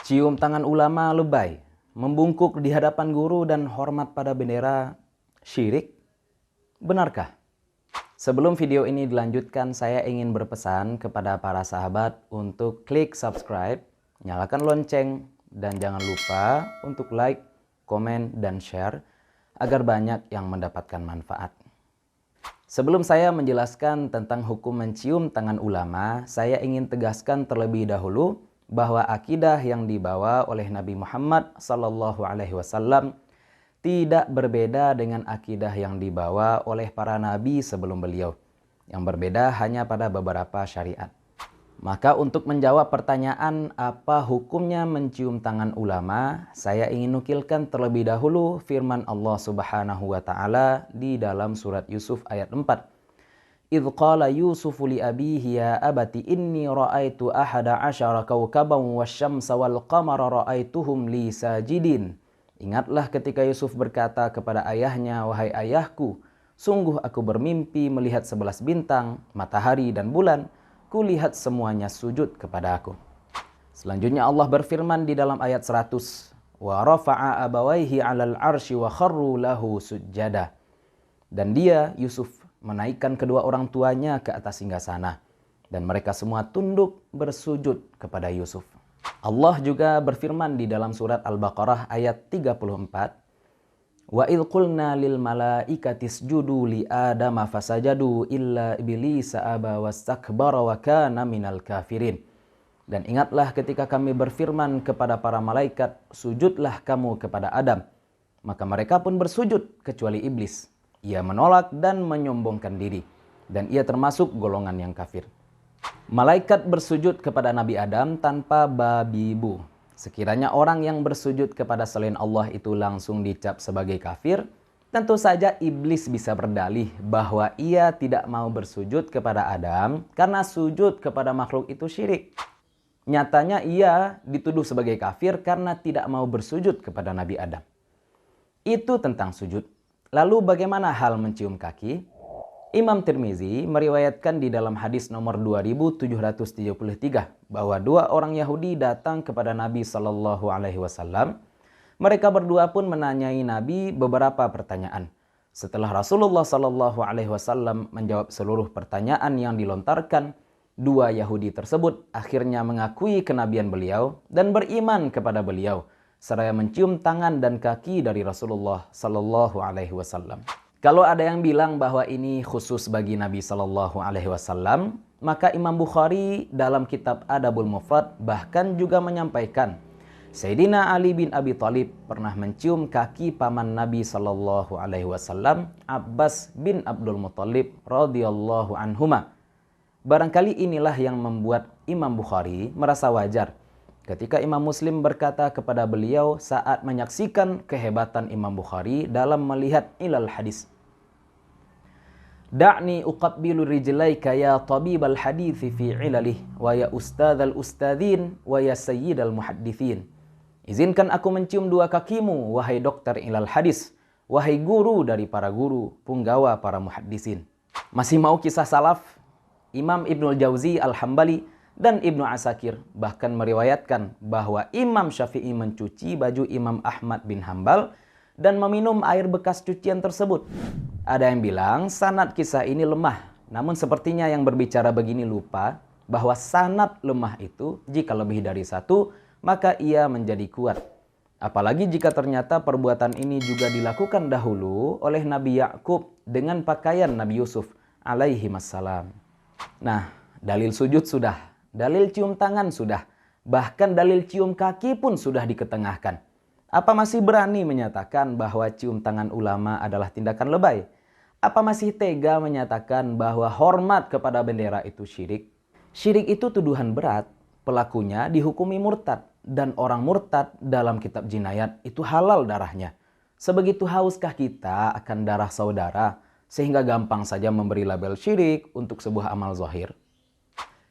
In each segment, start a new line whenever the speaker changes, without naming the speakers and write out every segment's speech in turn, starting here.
Cium tangan ulama lebay, membungkuk di hadapan guru dan hormat pada bendera syirik? Benarkah? Sebelum video ini dilanjutkan, saya ingin berpesan kepada para sahabat untuk klik subscribe, nyalakan lonceng, dan jangan lupa untuk like, komen, dan share agar banyak yang mendapatkan manfaat. Sebelum saya menjelaskan tentang hukum mencium tangan ulama, saya ingin tegaskan terlebih dahulu bahwa akidah yang dibawa oleh Nabi Muhammad SAW tidak berbeda dengan akidah yang dibawa oleh para nabi sebelum beliau. Yang berbeda hanya pada beberapa syariat. Maka untuk menjawab pertanyaan apa hukumnya mencium tangan ulama, saya ingin nukilkan terlebih dahulu firman Allah Subhanahu wa taala di dalam surat Yusuf ayat 4. Idh qala Yusufu li abihi ya abati inni ra'aitu ahada asyara kawkaban wasyamsa wal qamara ra'aituhum li sajidin. Ingatlah ketika Yusuf berkata kepada ayahnya, wahai ayahku, sungguh aku bermimpi melihat 11 bintang, matahari dan bulan, kulihat semuanya sujud kepada aku. Selanjutnya Allah berfirman di dalam ayat 100, wa rafa'a abawaihi 'alal 'arsy wa kharru lahu sujjada. Dan dia Yusuf menaikkan kedua orang tuanya ke atas singgasana dan mereka semua tunduk bersujud kepada Yusuf. Allah juga berfirman di dalam surat Al-Baqarah ayat 34, wa idh qulna lil malaikati isjudu li adama fasajadu illa iblisa aba wastakbara wa kana minal kafirin. Dan ingatlah ketika kami berfirman kepada para malaikat, sujudlah kamu kepada Adam, maka mereka pun bersujud kecuali iblis. Ia menolak dan menyombongkan diri, dan ia termasuk golongan yang kafir. Malaikat bersujud kepada Nabi Adam tanpa babi bu. Sekiranya orang yang bersujud kepada selain Allah itu langsung dicap sebagai kafir, tentu saja iblis bisa berdalih bahwa ia tidak mau bersujud kepada Adam karena sujud kepada makhluk itu syirik. Nyatanya ia dituduh sebagai kafir karena tidak mau bersujud kepada Nabi Adam. Itu tentang sujud. Lalu bagaimana hal mencium kaki? Imam Tirmizi meriwayatkan di dalam hadis nomor 2773 bahwa dua orang Yahudi datang kepada Nabi SAW. Mereka berdua pun menanyai Nabi beberapa pertanyaan. Setelah Rasulullah SAW menjawab seluruh pertanyaan yang dilontarkan, dua Yahudi tersebut akhirnya mengakui kenabian beliau dan beriman kepada beliau, seraya mencium tangan dan kaki dari Rasulullah Sallallahu Alaihi Wasallam. Kalau ada yang bilang bahwa ini khusus bagi Nabi Sallallahu Alaihi Wasallam, maka Imam Bukhari dalam kitab Adabul Mufrad bahkan juga menyampaikan, Sayyidina Ali bin Abi Thalib pernah mencium kaki paman Nabi Sallallahu Alaihi Wasallam, Abbas bin Abdul Muttalib radhiyallahu anhuma. Barangkali inilah yang membuat Imam Bukhari merasa wajar ketika Imam Muslim berkata kepada beliau saat menyaksikan kehebatan Imam Bukhari dalam melihat ilal hadis. Da'ni uqabbilu rijlaika ya tabibal hadithi fi ilalih wa ya ustadzal ustadzin wa ya sayyidal muhaddithin. Izinkan aku mencium dua kakimu, wahai dokter ilal hadis, wahai guru dari para guru, punggawa para muhaddisin. Masih mau kisah salaf? Imam Ibnul Jauzi Al-Hambali dan Ibnu Asakir bahkan meriwayatkan bahwa Imam Syafi'i mencuci baju Imam Ahmad bin Hambal dan meminum air bekas cucian tersebut. Ada yang bilang sanad kisah ini lemah, namun sepertinya yang berbicara begini lupa bahwa sanad lemah itu jika lebih dari satu, maka ia menjadi kuat. Apalagi jika ternyata perbuatan ini juga dilakukan dahulu oleh Nabi Yakub dengan pakaian Nabi Yusuf alaihi wassalam. Nah, dalil sujud sudah. Dalil cium tangan sudah, bahkan dalil cium kaki pun sudah diketengahkan. Apa masih berani menyatakan bahwa cium tangan ulama adalah tindakan lebay? Apa masih tega menyatakan bahwa hormat kepada bendera itu syirik? Syirik itu tuduhan berat, pelakunya dihukumi murtad, dan orang murtad dalam kitab jinayat itu halal darahnya. Sebegitu hauskah kita akan darah saudara, sehingga gampang saja memberi label syirik untuk sebuah amal zahir?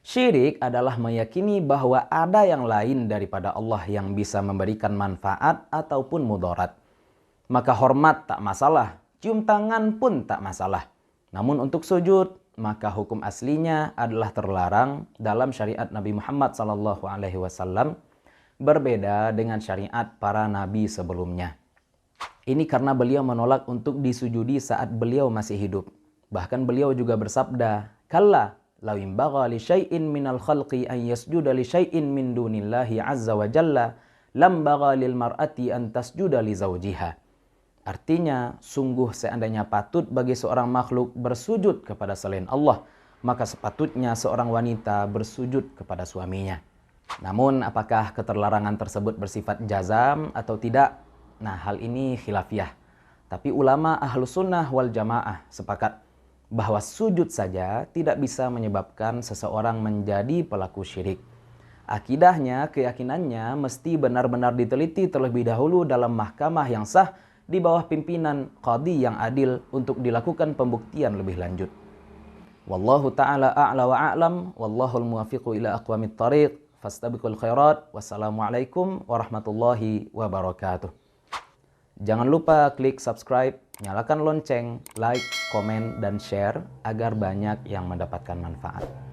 Syirik adalah meyakini bahwa ada yang lain daripada Allah yang bisa memberikan manfaat ataupun mudarat. Maka hormat tak masalah, cium tangan pun tak masalah. Namun untuk sujud, maka hukum aslinya adalah terlarang dalam syariat Nabi Muhammad SAW berbeda dengan syariat para nabi sebelumnya. Ini karena beliau menolak untuk disujudi saat beliau masih hidup. Bahkan beliau juga bersabda, "Kalla law imbagha li syai'in minal khalqi an yasjuda li syai'in min dunillahi azza wa jalla lam bagha lil mar'ati an tasjuda li zawjiha." Artinya, sungguh seandainya patut bagi seorang makhluk bersujud kepada selain Allah, maka sepatutnya seorang wanita bersujud kepada suaminya. Namun, apakah keterlarangan tersebut bersifat jazam atau tidak? Nah, hal ini khilafiyah. Tapi ulama Ahlus Sunnah wal Jamaah sepakat bahwa sujud saja tidak bisa menyebabkan seseorang menjadi pelaku syirik. Akidahnya, keyakinannya mesti benar-benar diteliti terlebih dahulu dalam mahkamah yang sah di bawah pimpinan qadhi yang adil untuk dilakukan pembuktian lebih lanjut. Wallahu ta'ala a'la wa a'lam, wallahul muwafiqu ila aqwamit thariq, fastabiqul khairat, wassalamualaikum warahmatullahi wabarakatuh. Jangan lupa klik subscribe, nyalakan lonceng, like, komen, dan share agar banyak yang mendapatkan manfaat.